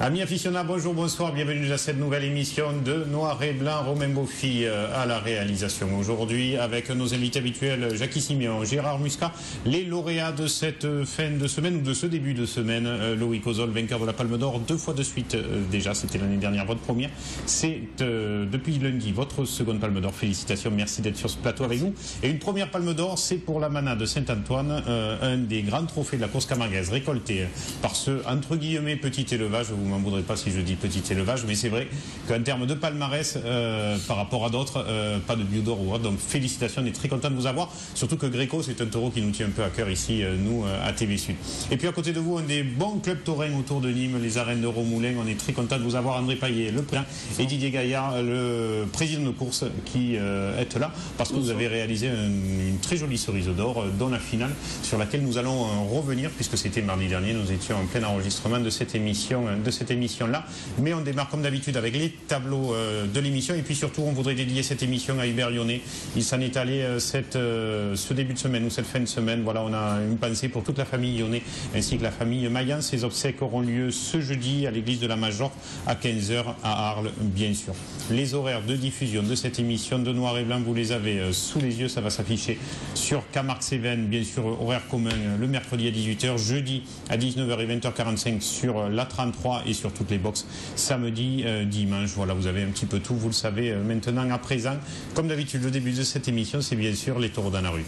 Amis aficionados, bonjour, bonsoir, bienvenue à cette nouvelle émission de Noir et Blanc. Romain Beaufy à la réalisation aujourd'hui avec nos invités habituels Jackie Siméon, Gérard Muscat, les lauréats de cette fin de semaine ou de ce début de semaine. Loïc Ozol, vainqueur de la Palme d'Or 2 fois de suite déjà, c'était l'année dernière votre première. C'est depuis lundi votre seconde Palme d'Or. Félicitations, merci d'être sur ce plateau avec nous. Et une première Palme d'Or, c'est pour la Mana de Saint-Antoine, un des grands trophées de la course camarguaise récolté par ce entre guillemets petit élevage. Vous m'en voudrez pas si je dis petit élevage, mais c'est vrai qu'en termes de palmarès, par rapport à d'autres, pas de Biodor ou autre. Donc félicitations, on est très content de vous avoir. Surtout que Gréco, c'est un taureau qui nous tient un peu à cœur ici, nous, à TV Sud. Et puis à côté de vous, un des bons clubs taurins autour de Nîmes, les arènes de Romoulin. On est très content de vous avoir, André Paillet, le président, et Didier Gaillard, le président de course, qui est là, parce que vous avez réalisé une très jolie cerise d'or, dont la finale, sur laquelle nous allons revenir, puisque c'était mardi dernier, nous étions en plein enregistrement de cette émission-là. Mais on démarre comme d'habitude avec les tableaux de l'émission, et puis surtout on voudrait dédier cette émission à Hubert Lyonnais. Il s'en est allé ce début de semaine ou cette fin de semaine. Voilà, on a une pensée pour toute la famille Lyonnais ainsi que la famille Maillan. Ces obsèques auront lieu ce jeudi à l'église de la Majorque à 15h à Arles, bien sûr. Les horaires de diffusion de cette émission de Noir et Blanc, vous les avez sous les yeux, ça va s'afficher sur Camargue-Cévennes, bien sûr, horaire commun le mercredi à 18h, jeudi à 19h et 20h45 sur la 33 et sur toutes les boxes samedi, dimanche. Voilà, vous avez un petit peu tout, vous le savez maintenant à présent. Comme d'habitude, le début de cette émission, c'est bien sûr les taureaux dans la rue.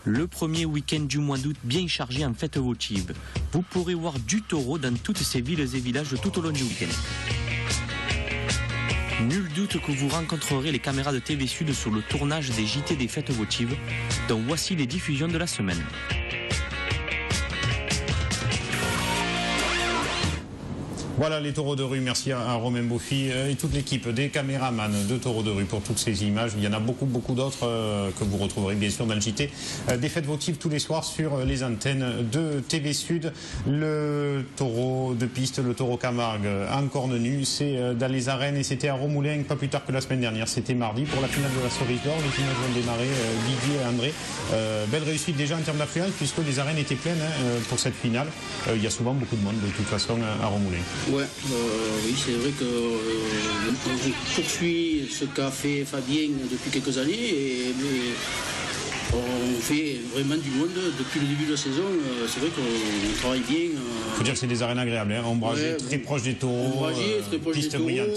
Le premier week-end du mois d'août bien chargé en fêtes votives. Vous pourrez voir du taureau dans toutes ces villes et villages tout au long du week-end. Nul doute que vous rencontrerez les caméras de TV Sud sur le tournage des JT des fêtes votives, dont voici les diffusions de la semaine. Voilà les taureaux de rue, merci à Romain Beaufy et toute l'équipe des caméramans de taureaux de rue pour toutes ces images. Il y en a beaucoup d'autres que vous retrouverez bien sûr dans le JT des fêtes votives tous les soirs sur les antennes de TV Sud. Le taureau de piste, le taureau Camargue en corne nue, c'est dans les arènes et c'était à Romoulin pas plus tard que la semaine dernière. C'était mardi pour la finale de la cerise d'or. Les images vont démarrer, Didier et André. Belle réussite déjà en termes d'affluence puisque les arènes étaient pleines pour cette finale. Il y a souvent beaucoup de monde de toute façon à Romoulin. Ouais, oui, c'est vrai que on poursuit ce qu'a fait Fabien depuis quelques années on fait vraiment du monde depuis le début de la saison. C'est vrai qu'on travaille bien. Il faut dire que c'est des arènes agréables, hein, ombragées, très proches des taureaux, très proches piste des taureaux, brillante.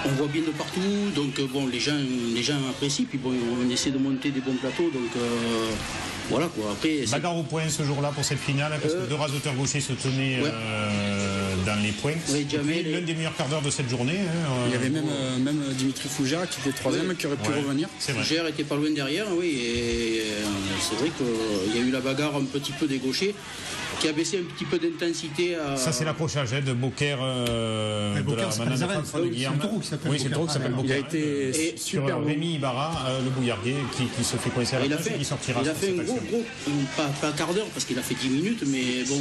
On voit bien de partout, donc bon, les gens apprécient, puis bon, on essaie de monter des bons plateaux, donc voilà quoi. Après, bagarre au point ce jour-là pour cette finale, parce que deux rasoteurs gauchers se tenaient dans les points. Oui, l'un des meilleurs quarts d'heure de cette journée. Il y avait même Dimitri Fougère qui était troisième, qui aurait pu revenir. Fougère était pas loin derrière, oui, et c'est vrai qu'il y a eu la bagarre un petit peu des gauchers, qui a baissé un petit peu d'intensité. Ça c'est l'approchage de Beaucaire de la Manane de François de Guillerme. Oui, c'est le taureau qui s'appelle Beaucaire. Il a été sur Rémi Ibarra, le bouillardier, qui se fait coincer à la planche et qui sortira. Il a fait un gros, pas quart d'heure parce qu'il a fait 10 minutes, mais bon,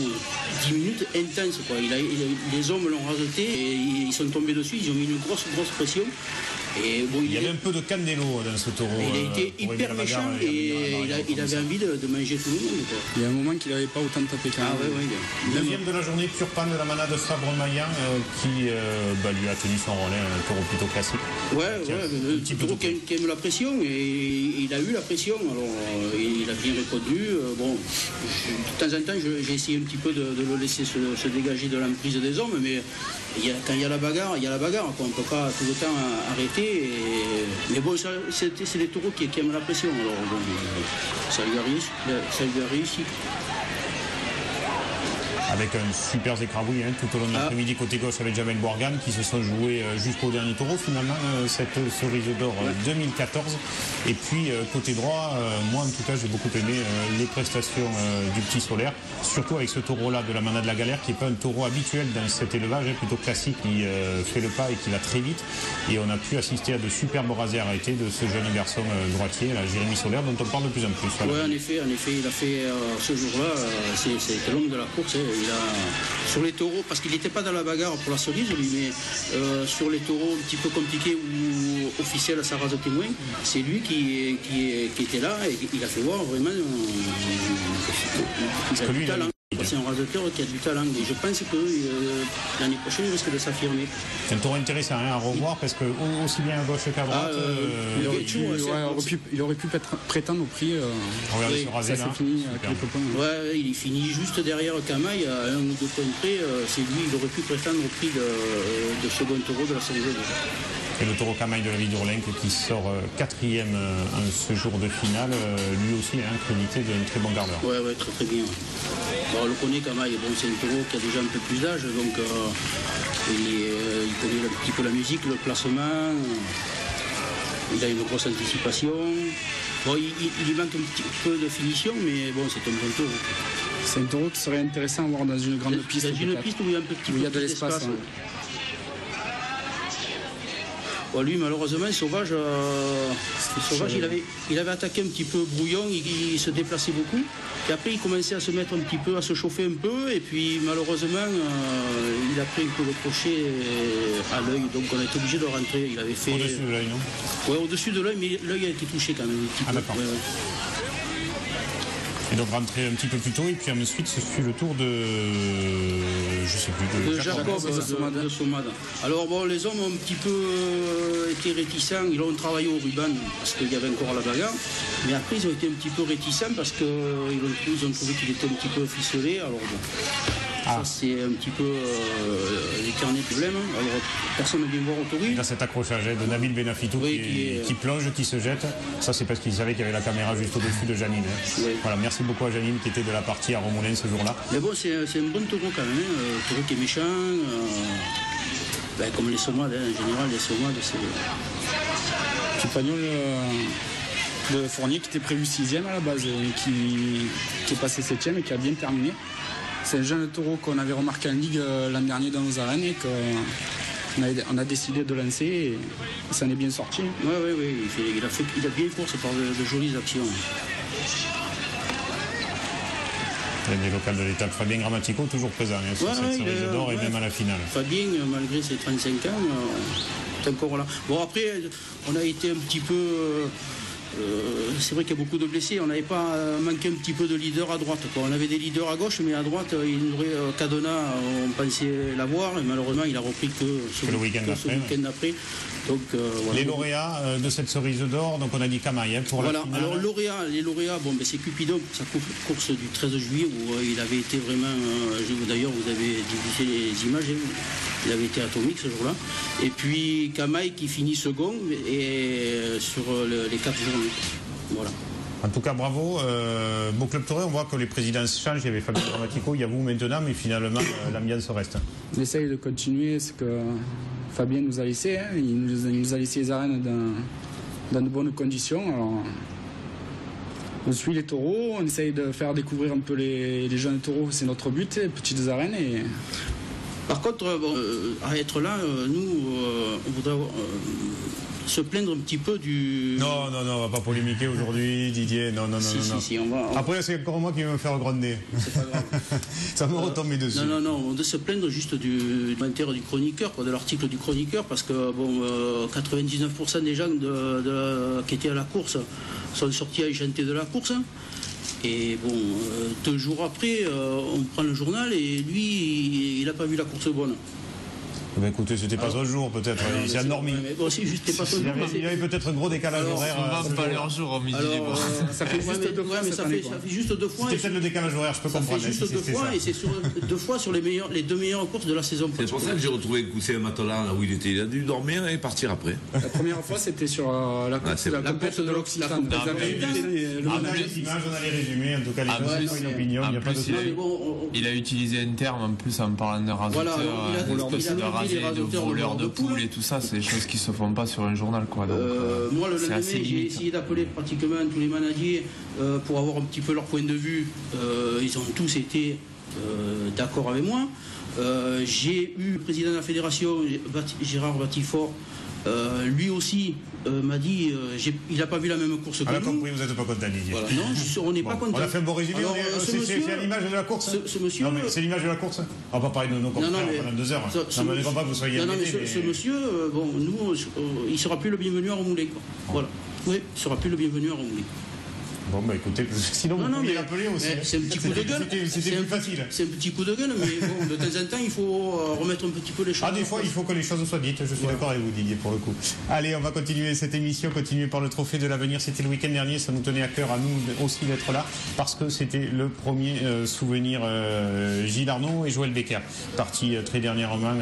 10 minutes intenses quoi. Les hommes l'ont rasoté et ils sont tombés dessus, ils ont mis une grosse pression. Et bon, Il y avait un peu de Candelo dans ce taureau. Il a été hyper méchant et il avait envie de manger tout le monde. Quoi. Il y a un moment qu'il n'avait pas autant tapé qu'un. Ah ouais. Deuxième de la journée, Turpan de la manade Fabre-Maillan qui lui a tenu son relais, un taureau plutôt classique. Un petit taureau qui aime la pression et il a eu la pression. Alors il a bien répondu. Bon, de temps en temps, j'ai essayé un petit peu de le laisser se dégager de l'emprise des hommes, mais quand il y a la bagarre, il y a la bagarre. Quoi. On ne peut pas tout le temps arrêter. Mais bon, c'est des taureaux qui aiment la pression. Alors bon, ça lui a réussi. Avec un super écrabouille tout au long de l'après-midi côté gauche avec Jamel Bourgan qui se sont joués jusqu'au dernier taureau finalement cette cerise d'or 2014. Et puis côté droit, moi en tout cas j'ai beaucoup aimé les prestations du petit Solaire, surtout avec ce taureau là de la manade de la galère qui n'est pas un taureau habituel dans cet élevage, plutôt classique, qui fait le pas et qui va très vite. Et on a pu assister à de superbes rasés arrêtés de ce jeune garçon droitier, là, Jérémy Solaire, dont on parle de plus en plus. Voilà. Oui, en effet, il a fait ce jour-là, c'était l'homme de la course. Sur les taureaux, parce qu'il n'était pas dans la bagarre pour la cerise, lui, mais sur les taureaux un petit peu compliqués ou officiels à sa race de témoin, c'est lui qui était là et il a fait voir vraiment qu'il a du talent. C'est un raseteur qui a du talent et je pense que l'année prochaine il risque de s'affirmer. C'est un taureau intéressant à revoir parce que aussi bien à gauche qu'à droite. Il aurait pu prétendre au prix. Regardez ce rasé là. Fini à quelques points. Ouais, il finit juste derrière Camaille à 1 ou 2 points près. C'est lui, il aurait pu prétendre au prix de second taureau de la série 2. Et le taureau Camaille de la Ville qui sort 4e ce jour de finale, lui aussi crédité d'un très bon gardeur. Ouais, très bien. Bon, on le connaît Camaille, bon, c'est un taureau qui a déjà un peu plus d'âge, donc il connaît un petit peu la musique, le placement, il a une grosse anticipation. Bon, il lui manque un petit peu de finition, mais bon, c'est un bon taureau. C'est un taureau qui serait intéressant à voir dans une grande piste. Dans une piste où il y a un petit peu de l'espace. Bon, lui, malheureusement, Sauvage, il avait attaqué un petit peu brouillon, il se déplaçait beaucoup. Et après, il commençait à se mettre un petit peu, à se chauffer un peu. Et puis, malheureusement, il a pris un peu le crochet à l'œil. Donc, on a été obligé de rentrer. Il avait fait... Au-dessus de l'œil, non? Oui, au-dessus de l'œil, mais l'œil a été touché quand même un petit peu. D'accord. Ouais. Et donc rentrer un petit peu plus tôt et puis ensuite ce fut le tour de Jacob de Somade. Alors bon, les hommes ont un petit peu été réticents, ils ont travaillé au ruban parce qu'il y avait encore la bagarre, mais après ils ont été un petit peu réticents parce qu'ils ont trouvé qu'il était un petit peu ficelé. Alors bon, ça c'est un petit peu l'éternel problème. Alors personne ne vient voir au tourisme. Dans cet accrochage de Nabil Benafitou qui plonge, qui se jette, ça c'est parce qu'il savait qu'il y avait la caméra juste au-dessus de Janine. Oui. Voilà, merci beaucoup à Janine qui était de la partie à Romoulin ce jour-là. Mais bon, c'est un bon taureau quand même, un taureau qui est méchant, comme les Somades, en général les Somades c'est... Petit pagnol de Fournier qui était prévu 6e à la base et qui est passé 7e et qui a bien terminé. C'est un jeune taureau qu'on avait remarqué en Ligue l'an dernier dans nos arènes et qu'on a décidé de lancer et ça en est bien sorti. Oui, il a bien course par de jolies actions. Les locales de l'étape, Fabien Grammatico toujours présent sur cette cerise d'or et même à la finale. Fabien, malgré ses 35 ans, est encore là. Bon, après, on a été un petit peu... c'est vrai qu'il y a beaucoup de blessés. On n'avait pas manqué un petit peu de leader à droite. On avait des leaders à gauche, mais à droite, Cadona, on pensait l'avoir. Et malheureusement, il a repris que le week-end d'après. Donc, voilà. Les lauréats de cette cerise d'or, donc on a dit Camaille pour la finale. Alors les lauréats, c'est Cupidon pour sa course du 13 juillet où il avait été vraiment... D'ailleurs, vous avez diffusé les images. Il avait été atomique ce jour-là. Et puis Camaille qui finit second et sur les 4 journées. Voilà. En tout cas, bravo. Beau Club Touré, on voit que les présidents changent. Il y avait Fabien Grammatico, il y a vous maintenant, mais finalement, l'ambiance reste. On essaye de continuer ce que Fabien nous a laissé. Il nous a laissé les arènes dans de bonnes conditions. Alors, on suit les taureaux, on essaye de faire découvrir un peu les jeunes taureaux, c'est notre but, les petites arènes. Et... Par contre, à être là, nous, on voudrait se plaindre un petit peu du... Non, on va pas polémiquer aujourd'hui, Didier. Non. Si, on va... Après, c'est encore moi qui vais me faire gronder. C'est pas grave. Ça me retombe dessus. Non, de se plaindre juste du commentaire du chroniqueur, de l'article du chroniqueur, parce que 99% des gens qui étaient à la course sont sortis enchantés de la course. Et 2 jours après, on prend le journal et lui, il n'a pas vu la course bonne. Ben écoutez, c'était pas son jour peut-être, il s'est endormi. Il avait peut-être un gros décalage horaire. Pas leur jour au midi libre. Ça fait juste 2 fois. C'était peut-être le décalage horaire, je peux comprendre. Ça fait juste 2 fois et c'est 2 fois sur les 2 meilleures courses de la saison. C'est pour ça que j'ai retrouvé Coussé un matelas là où il était. Il a dû dormir et partir après. La première fois, c'était sur la course de l'Occitane. On a les images, on a les résumés, en tout cas les choses ont une opinion, il n'y a pas de souci. Il a utilisé un terme en plus en parlant de raseteur, de voleurs de poules et tout ça, c'est des choses qui se font pas sur un journal quoi. Donc, moi le lendemain j'ai essayé d'appeler pratiquement tous les managers pour avoir un petit peu leur point de vue. Ils ont tous été d'accord avec moi. J'ai eu le président de la fédération, Gérard Batifort, lui aussi m'a dit il n'a pas vu la même course que nous. Compris, vous n'êtes pas content, Didier. Voilà. Non, on n'est pas content. On a fait un bon résumé. C'est l'image de la course. Ce monsieur. Non, mais c'est l'image de la course. On va pas parler de nos confrères pendant 2 heures. Non, mais pas que vous soyez. Non, mais ce monsieur, nous, il sera plus le bienvenu à Remoulé. Voilà. Oui, il sera plus le bienvenu à Remoulé. Bon, bah écoutez, sinon vous pouvez l'appeler aussi. C'est un petit coup de gueule. C'était plus facile. C'est un petit coup de gueule, mais bon, de temps en temps, il faut remettre un petit peu les choses. Des fois, il faut que les choses soient dites. Je suis d'accord avec vous, Didier, pour le coup. Allez, on va continuer cette émission, continuer par le Trophée de l'Avenir. C'était le week-end dernier, ça nous tenait à cœur à nous aussi d'être là, parce que c'était le premier souvenir Gilles Arnaud et Joël Becker, parti très dernièrement.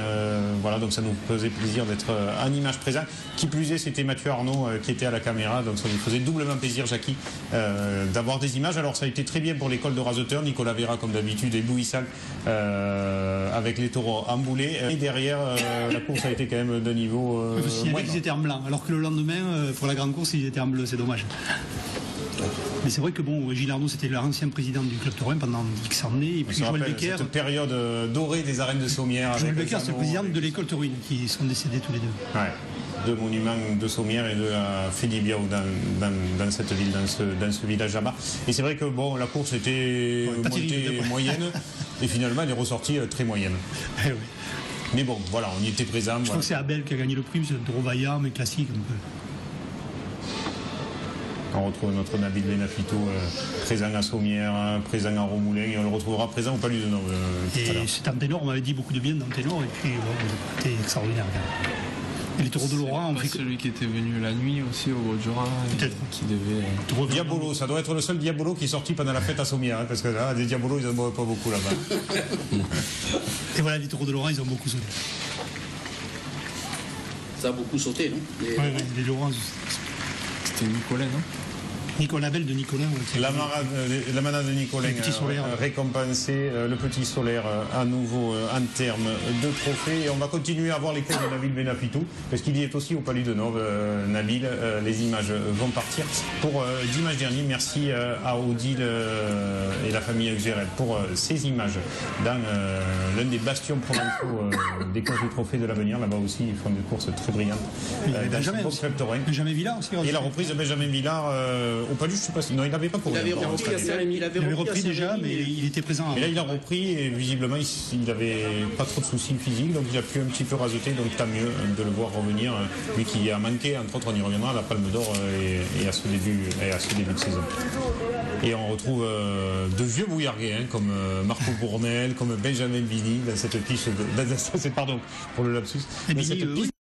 Voilà, donc ça nous faisait plaisir d'être en image présent. Qui plus est, c'était Mathieu Arnaud qui était à la caméra, donc ça nous faisait doublement plaisir, Jackie, d'avoir des images. Alors ça a été très bien pour l'école de raseteurs, Nicolas Vera comme d'habitude éblouissant avec les taureaux emboulés, et derrière la course a été quand même d'un niveau ils étaient en blanc, alors que le lendemain pour la grande course ils étaient en bleu, c'est dommage. Mais c'est vrai que Gilles Arnaud c'était l'ancien président du club taurin pendant X années, et puis Joël Becker, cette période dorée des arènes de Sommières. Joël Becker c'est le président de l'école taurine, qui sont décédés tous les deux. Ouais. 2 monuments de Sommières et de Félibiao dans cette ville, dans ce village là-bas. Et c'est vrai que la course était moyenne et finalement elle est ressortie très moyenne. Oui. Mais bon, voilà, on y était présent. Je crois que c'est Abel qui a gagné le prix, c'est un taureau vaillant mais classique un peu. On retrouve notre Nabil Benafito présent à Sommières, présent à Romoulin, et on le retrouvera présent au Palais de Nord. Et cet Anténor, on m'avait dit beaucoup de bien d'Anténor, et puis c'était extraordinaire. Et les taureaux de Laurent ont fait celui qui était venu la nuit aussi au Gros-du-Rhin, qui devait... Diabolo, ça doit être le seul Diabolo qui est sorti pendant la fête à Sommières, hein, parce que là, des Diabolos, ils n'en boivent pas beaucoup là-bas. Et voilà, les taureaux de Laurent, ils ont beaucoup sauté. Ça a beaucoup sauté, non? Oui, les Laurent... C'était Nicolas, non? Nicolas Belle de Nicolas. La manade de Nicolas récompensé, le petit solaire à nouveau en termes de trophée. Et on va continuer à voir les courses de Nabil Benafito, parce qu'il y est aussi au Palais de Nord, Nabil. Les images vont partir. Pour dimanche dernier, merci à Odile et la famille Exgeret pour ces images dans l'un des bastions provençaux des courses du Trophée de l'Avenir. Là-bas aussi, ils font des courses très brillantes. Benjamin Villard aussi. Et la reprise de Benjamin Villard au Palais, je ne sais pas si. Non, il n'avait pas couru. Il avait repris déjà, mais il était présent. Et là, il a repris et visiblement, il n'avait pas trop de soucis physiques, donc il a pu un petit peu raseter, donc tant mieux de le voir revenir. Lui qui a manqué, entre autres, on y reviendra à la Palme d'Or et à ce début de saison. Et on retrouve de vieux bouillarguets, comme Marco Bournel, comme Benjamin Bini, dans cette piste. Pardon pour le lapsus.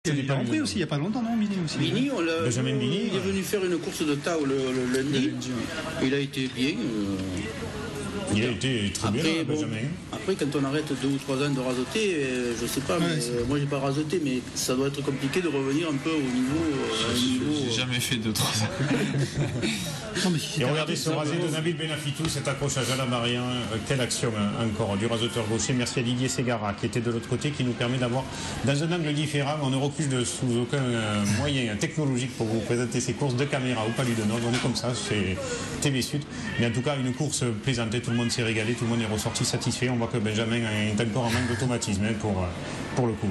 Il a repris aussi, il n'y a pas longtemps, non, Bini aussi. Bini, Benjamin Bini, il est venu faire une course de Tao le lundi. Il a été bien. Il a été très bien, Benjamin. Après, quand on arrête 2 ou 3 ans de rasoter, je ne sais pas, moi j'ai pas rasoté, mais ça doit être compliqué de revenir un peu au niveau. J'ai jamais fait 2-3 ans. Et regardez ce rasé de Nabil Benafitou, cet accrochage à la Marien, quelle action encore du raseteur gaucher. Merci à Didier Ségara qui était de l'autre côté, qui nous permet d'avoir dans un angle différent, on ne recule sous aucun moyen technologique pour vous présenter ces courses de caméra au Palais de Nord. On est comme ça chez TV Sud, mais en tout cas une course plaisantée, tout le monde s'est régalé, tout le monde est ressorti satisfait. On voit que Benjamin est encore en manque d'automatisme pour le coup.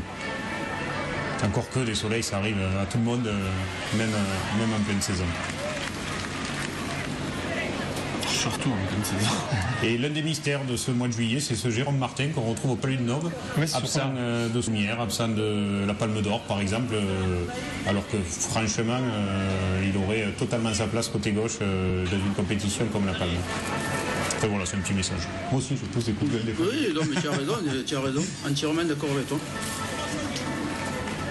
Encore que des soleils, ça arrive à tout le monde, même en pleine saison. Surtout en pleine saison. Et l'un des mystères de ce mois de juillet, c'est ce Jérôme Martin qu'on retrouve au Palais de Nove, absent de Soumière, absent de la Palme d'Or par exemple, alors que franchement, il aurait totalement sa place côté gauche dans une compétition comme la Palme. Enfin voilà, c'est un petit message. Moi aussi, je pousse des coups de gueule des fois. Oui, non, mais tu as raison, entièrement d'accord avec toi.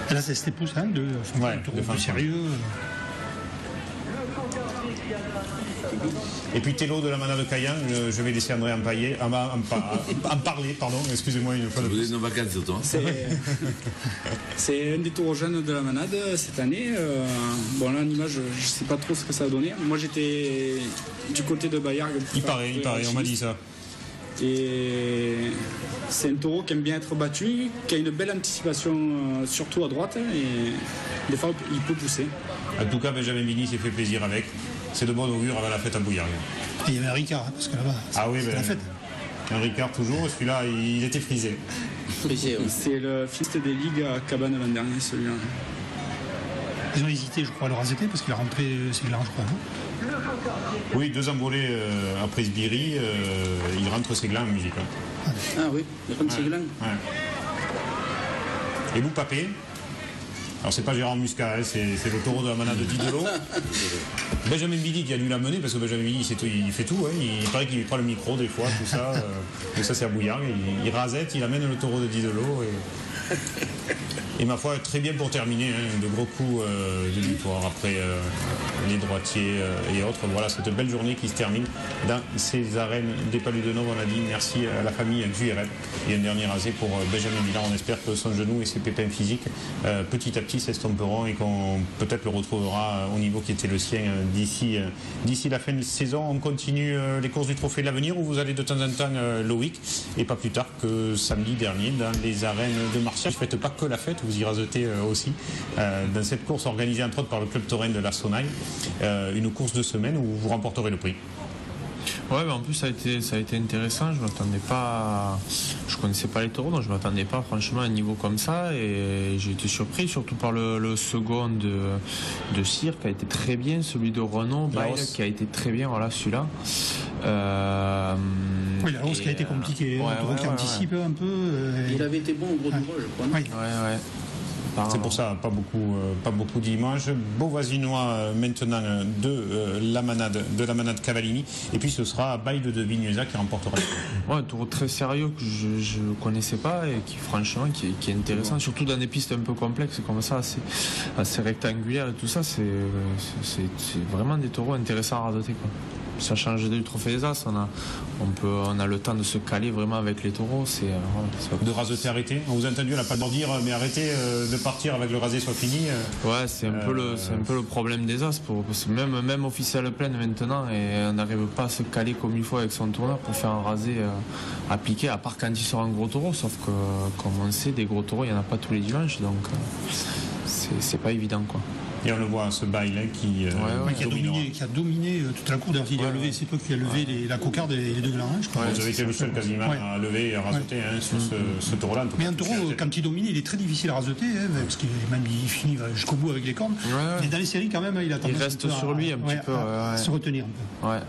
Là, c'est cet épouse, hein, de plus sérieux. Et puis Tello de la Manade de Cayenne, je vais laisser André en parler, excusez-moi une fois de plus. Vous êtes en vacances, toi. C'est un des taureaux jeunes de la Manade cette année. Bon, là, en image, je ne sais pas trop ce que ça a donné. Moi, j'étais du côté de Bayard. Il paraît, on m'a dit ça. Et c'est un taureau qui aime bien être battu, qui a une belle anticipation, surtout à droite, et des fois, il peut pousser. En tout cas, Benjamin Bini s'est fait plaisir avec. C'est de bon augure avant la fête à Bouillargues. Et il y avait un Ricard, parce que là-bas, c'est la fête. Un Ricard toujours, celui-là, il était frisé. Frisé, oui. C'est le fils des ligues à Cabane l'an dernier, celui-là. Ils ont hésité, je crois, à le raseter, parce qu'il a rentré ses glands, je crois. Non, oui, 2 envolés après Sbiri, il rentre ses glands en musique. Hein. Ah oui, il rentre ses glands. Ouais. Et vous, Papé? Alors c'est pas Gérard Muscat, hein, c'est le taureau de la Manade de Didelot. Benjamin Bidi qui a dû la mener, parce que Benjamin Bidi il fait tout, hein. Il paraît qu'il prend le micro des fois, tout ça. Mais ça c'est à Bouillargues, il rasette, il amène le taureau de Didelot. Et ma foi, très bien pour terminer, hein, de gros coups de victoire après les droitiers et autres. Voilà, cette belle journée qui se termine dans ces arènes des Palais de Nove. On a dit merci à la famille Juérel. Et un dernier rasé pour Benjamin Villard. On espère que son genou et ses pépins physiques petit à petit s'estomperont et qu'on peut-être le retrouvera au niveau qui était le sien d'ici la fin de saison. On continue les courses du Trophée de l'Avenir où vous allez de temps en temps Loïc, et pas plus tard que samedi dernier dans les arènes de Martial. Ne faites pas que la fête, vous y rasetez aussi dans cette course organisée entre autres par le club taurin de la Sonaille, une course de semaine où vous remporterez le prix. Ouais, mais en plus ça a été intéressant. Je connaissais pas les taureaux, donc je m'attendais pas franchement à un niveau comme ça, et j'ai été surpris surtout par le second de Cyr qui a été très bien, celui de Renault qui a été très bien, voilà celui-là. Oui, la hausse qui a été compliquée, qui anticipe un peu. Il avait été bon au gros du rôle, je crois. Oui. Ouais. C'est pour ça, pas beaucoup d'images. Beauvoisinois maintenant de la Manade Cavallini. Et puis ce sera Bail de Vignuesa qui remportera. Ouais, un taureau très sérieux que je ne connaissais pas et qui franchement qui est intéressant, surtout dans des pistes un peu complexes comme ça, assez rectangulaires et tout ça. C'est vraiment des taureaux intéressants à radoter, quoi. Ça change du Trophée des As, on a le temps de se caler vraiment avec les taureaux. De raseter, arrêter. On vous a entendu, on n'a pas de dire, mais arrêtez de partir avec le rasé soit fini. Ouais, c'est un peu le problème des As, parce que même officiel pleine maintenant, et on n'arrive pas à se caler comme il faut avec son tourneur pour faire un rasé appliqué, à part quand il sort un gros taureau, sauf que comme on sait, des gros taureaux il n'y en a pas tous les dimanches, donc c'est pas évident, quoi. Et on le voit, ce bail qui a dominé toute la cour. D'ailleurs, il a levé, c'est toi qui as levé la cocarde et les 2 glands, je crois. Vous avez été le seul quasiment à lever et à raseter sur ce taureau-là. Mais un taureau, quand il domine, il est très difficile à raseter, parce qu'il finit jusqu'au bout avec les cornes. Mais dans les séries, quand même, il a tendance reste sur lui un petit peu. À se retenir un peu. Ouais.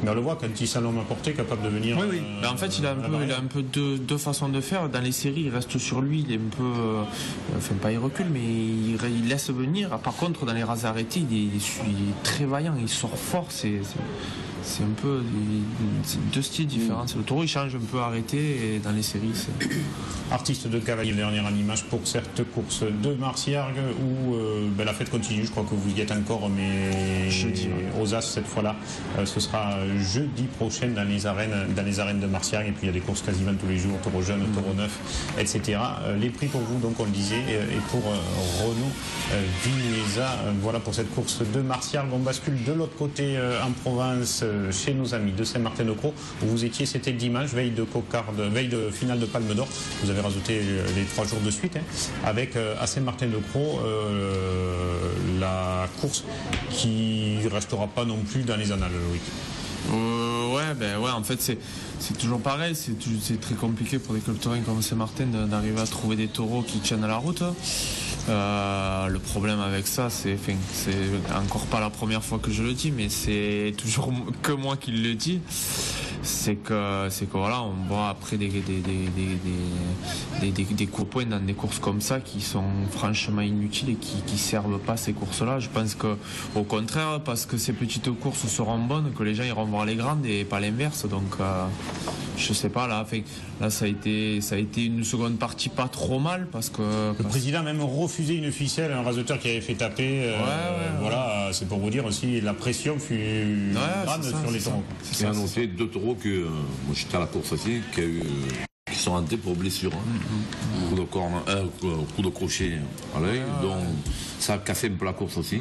Mais on le voit quand il s'allume à portée, capable de venir. Oui. En fait, il a un peu deux façons de faire. Dans les séries, il reste sur lui, il est un peu. Enfin, pas il recule, mais il laisse venir. Par contre, dans les rasés arrêtés, il est très vaillant, il sort fort. C'est un peu deux styles différents. Le taureau il change un peu arrêté, et dans les séries c'est... Artiste de cavalier, dernière en image pour cette course de Marciargues où la fête continue. Je crois que vous y êtes encore, mais jeudi, aux As cette fois-là. Ce sera jeudi prochain dans les arènes de Marciargues, et puis il y a des courses quasiment tous les jours, taureau jeune, taureau neuf, etc. Les prix pour vous, donc on le disait, et pour Renaud Vignuesa. Voilà pour cette course de Marciargues. On bascule de l'autre côté en Provence, chez nos amis de Saint-Martin-de-Croix, où vous étiez, c'était le dimanche, veille de finale de Palme d'Or. Vous avez rajouté les 3 jours de suite, avec à Saint-Martin-de-Croix la course qui ne restera pas non plus dans les annales, Loïc. Ouais, en fait c'est toujours pareil, c'est très compliqué pour des clubs taurins comme Saint-Martin d'arriver à trouver des taureaux qui tiennent la route. Le problème avec ça, c'est encore pas la première fois que je le dis, mais c'est toujours que moi qui le dis. C'est que voilà, on voit après des copains dans des courses comme ça qui sont franchement inutiles et qui servent pas ces courses-là. Je pense que au contraire, parce que ces petites courses seront bonnes, que les gens iront voir les grandes et pas l'inverse. Donc je sais pas là ça a été une seconde partie pas trop mal parce que le président a même refusé une ficelle à un raseteur qui avait fait taper. Voilà, c'est pour vous dire aussi la pression fut grande sur les taureaux. C'est annoncé 2 taureaux que moi j'étais à la course aussi qui sont rentrés pour blessure. Coup de corne, coup de crochet à l'œil, donc ça a cassé un peu la course aussi.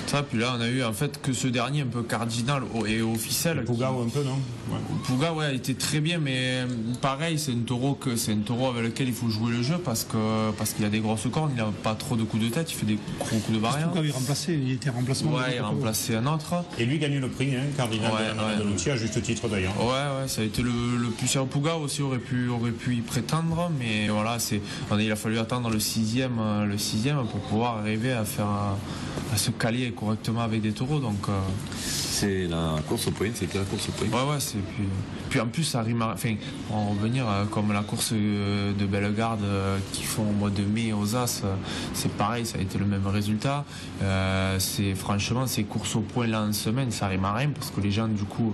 Ça, puis là on a eu en fait que ce dernier un peu cardinal et officiel. Pouga un peu, non? Pouga il était très bien, mais pareil c'est un taureau avec lequel il faut jouer le jeu parce qu'il a des grosses cornes, il n'a pas trop de coups de tête, il fait des gros coups de barrière. Pouga il était remplacement. Il a remplacé un autre. Et lui gagne le prix, cardinal de l'outil, à juste titre d'ailleurs. Ouais, ça a été le plus cher. Pouga aussi aurait pu y prétendre, mais voilà, il a fallu attendre le sixième pour pouvoir arriver à se caler correctement avec des taureaux, donc c'est la course au point, c'était la course au point. C'est puis en plus ça rime on va revenir comme la course de Bellegarde qui font au mois de mai aux As, c'est pareil, ça a été le même résultat. Franchement ces courses au point là en semaine, ça rime à rien parce que les gens du coup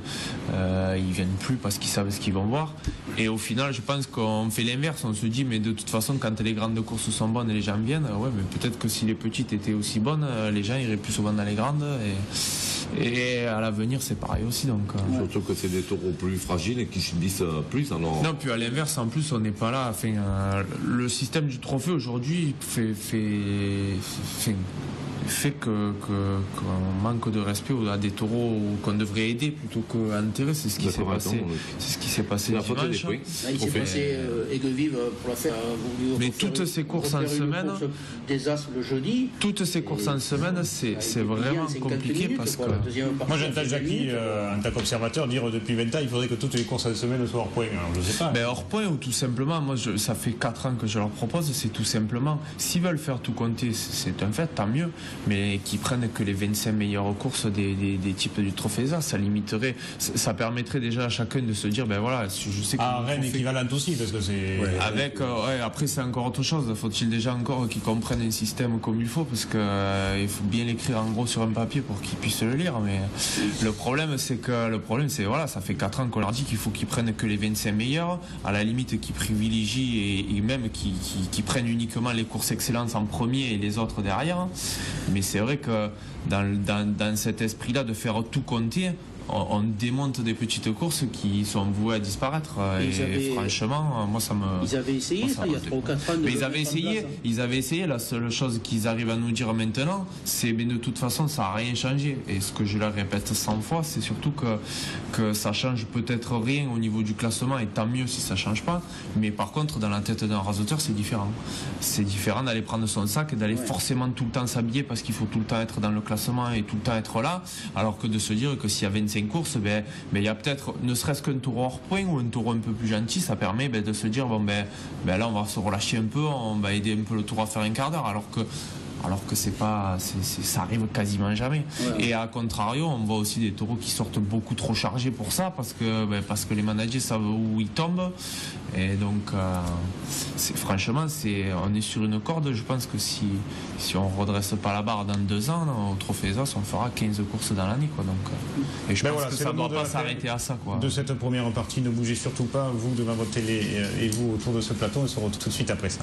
ils viennent plus parce qu'ils savent ce qu'ils vont voir, et au final je pense qu'on fait l'inverse, on se dit mais de toute façon quand les grandes courses sont bonnes les gens viennent, mais peut-être que si les petites étaient aussi bonnes les gens iraient plus souvent dans les grandes, et à l'avenir c'est pareil aussi, donc surtout que c'est des taureaux plus fragiles et qui subissent plus alors. Non, puis à l'inverse en plus on n'est pas là, le système du trophée aujourd'hui fait qu'on manque de respect à des taureaux qu'on devrait aider plutôt qu'enterrer. C'est ce qui s'est passé. C'est ce qui s'est passé dimanche. Là, il s'est passé Aigues-Vives pour la faire. Mais toutes ces courses en semaine, des As le jeudi. Toutes ces courses en semaine, c'est vraiment compliqué parce que. Moi, j'entends Jackie en tant qu'observateur dire depuis 20 ans, il faudrait que toutes les courses en semaine soient hors point. Alors, je sais pas. Mais hors point ou tout simplement, moi, ça fait 4 ans que je leur propose, c'est tout simplement, s'ils veulent faire tout compter, c'est un fait, tant mieux. Mais qui prennent que les 25 meilleures courses des types du trophée ça limiterait, ça permettrait déjà à chacun de se dire je sais que Rennes équivalente aussi parce que c'est après c'est encore autre chose, faut-il déjà encore qu'ils comprennent un système comme il faut, parce que il faut bien l'écrire en gros sur un papier pour qu'ils puissent le lire, mais le problème c'est ça fait 4 ans qu'on leur dit qu'il faut qu'ils prennent que les 25 meilleurs, à la limite qu'ils privilégient et même qui prennent uniquement les courses excellentes en premier et les autres derrière. Mais c'est vrai que dans cet esprit-là de faire tout compter, on démonte des petites courses qui sont vouées à disparaître. Franchement, moi ça me. Ils avaient essayé ça il y a 3 ou 4 ans. Mais ils avaient essayé. La seule chose qu'ils arrivent à nous dire maintenant, c'est mais de toute façon ça n'a rien changé. Et ce que je leur répète 100 fois, c'est surtout que ça change peut-être rien au niveau du classement, et tant mieux si ça change pas. Mais par contre, dans la tête d'un raseteur, c'est différent. C'est différent d'aller prendre son sac et d'aller forcément tout le temps s'habiller parce qu'il faut tout le temps être dans le classement et tout le temps être là, alors que de se dire que s'il y a 25 courses, mais il y a peut-être ne serait-ce qu'un taureau hors point ou un taureau un peu plus gentil, ça permet de se dire là on va se relâcher un peu, on va aider un peu le taureau à faire un quart d'heure, alors que ça arrive quasiment jamais. Et à contrario, on voit aussi des taureaux qui sortent beaucoup trop chargés pour ça, parce que les managers savent où ils tombent, et donc franchement on est sur une corde. Je pense que si on redresse pas la barre dans 2 ans au Trophée As, on fera 15 courses dans l'année, donc et je pense que ça ne doit pas s'arrêter à ça, de cette première partie. Ne bougez surtout pas, vous devant votre télé et vous autour de ce plateau, on se retrouve tout de suite après ça.